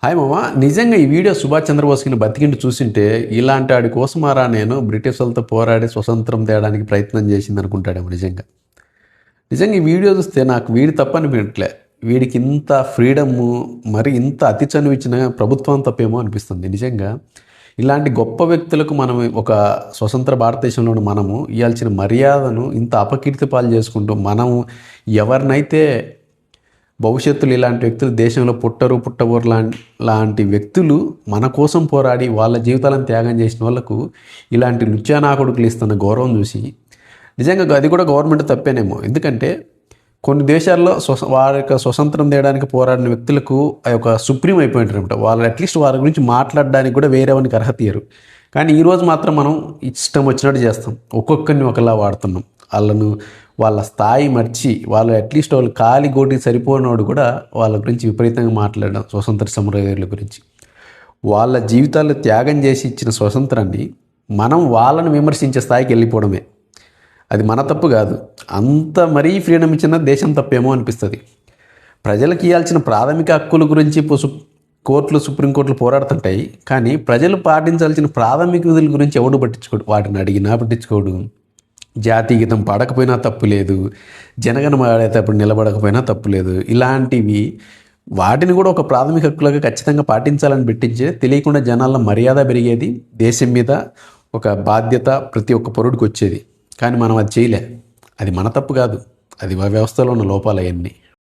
Hi మామ, నిజంగా ఈ వీడియో సుభాష్ చంద్రబోస్కి బతికిండి చూసింటే ఇలాంటి వాడి కోసమారా నేను బ్రిటిష్ వాళ్ళతో పోరాడి స్వతంత్రం తేయడానికి ప్రయత్నం చేసింది అనుకుంటాడేమో. నిజంగా ఈ వీడియో చూస్తే నాకు వీడి తప్ప అనిపించట్లే. వీడికి ఇంత ఫ్రీడము, మరి ఇంత అతి చనువు ఇచ్చిన ప్రభుత్వం తప్పేమో అనిపిస్తుంది. నిజంగా ఇలాంటి గొప్ప వ్యక్తులకు మనం ఒక స్వతంత్ర భారతదేశంలో మనము ఇవ్వాల్సిన మర్యాదను ఇంత అపకీర్తి పాలు చేసుకుంటూ మనము ఎవరినైతే భవిష్యత్తులో ఇలాంటి వ్యక్తులు దేశంలో పుట్టబోరు లాంటి వ్యక్తులు మన కోసం పోరాడి వాళ్ళ జీవితాలను త్యాగం చేసిన వాళ్ళకు ఇలాంటి లుచ్చానాకుడుకులు ఇస్తున్న గౌరవం చూసి నిజంగా అది కూడా గవర్నమెంట్ తప్పేనేమో. ఎందుకంటే కొన్ని దేశాల్లో వారి యొక్క స్వతంత్రం తేయడానికి పోరాడిన వ్యక్తులకు ఆ యొక్క సుప్రీం అయిపోయింటారనమాట. వాళ్ళు అట్లీస్ట్ వారి గురించి మాట్లాడడానికి కూడా వేరే వానికి అర్హత ఇయ్యరు. కానీ ఈరోజు మాత్రం మనం ఇష్టం వచ్చినట్టు చేస్తాం, ఒక్కొక్కరిని ఒకలా వాడుతున్నాం. వాళ్ళ స్థాయి మర్చి వాళ్ళు అట్లీస్ట్ వాళ్ళు కాలి గోటికి సరిపోయినోడు కూడా వాళ్ళ గురించి విపరీతంగా మాట్లాడడం, స్వతంత్ర సమరయోధుల గురించి. వాళ్ళ జీవితాలు త్యాగం చేసి ఇచ్చిన స్వతంత్రాన్ని మనం వాళ్ళని విమర్శించే స్థాయికి వెళ్ళిపోవడమే. అది మన తప్పు కాదు. అంత మరీ ఫ్రీడమ్ ఇచ్చిన దేశం తప్పేమో అనిపిస్తుంది. ప్రజలకు ఇవ్వాల్సిన ప్రాథమిక హక్కుల గురించి సుప్రీంకోర్టులు పోరాడుతుంటాయి, కానీ ప్రజలు పాటించాల్సిన ప్రాథమిక విధుల గురించి ఎవడు పట్టించుకోడు. వాటిని అడిగినా పట్టించుకోడు. జాతీయ గీతం పాడకపోయినా తప్పు లేదు, జనగణమన పాడేటప్పుడు నిలబడకపోయినా తప్పు లేదు. ఇలాంటివి వాటిని కూడా ఒక ప్రాథమిక హక్కులుగా ఖచ్చితంగా పాటించాలని పెట్టించే తెలియకుండా జనాల్లో మర్యాద పెరిగేది, దేశం మీద ఒక బాధ్యత ప్రతి ఒక్క పౌరుడికి వచ్చేది. కానీ మనం అది చేయలే. అది మన తప్పు కాదు, అది వ్యవస్థలో ఉన్న లోపాలు అవన్నీ.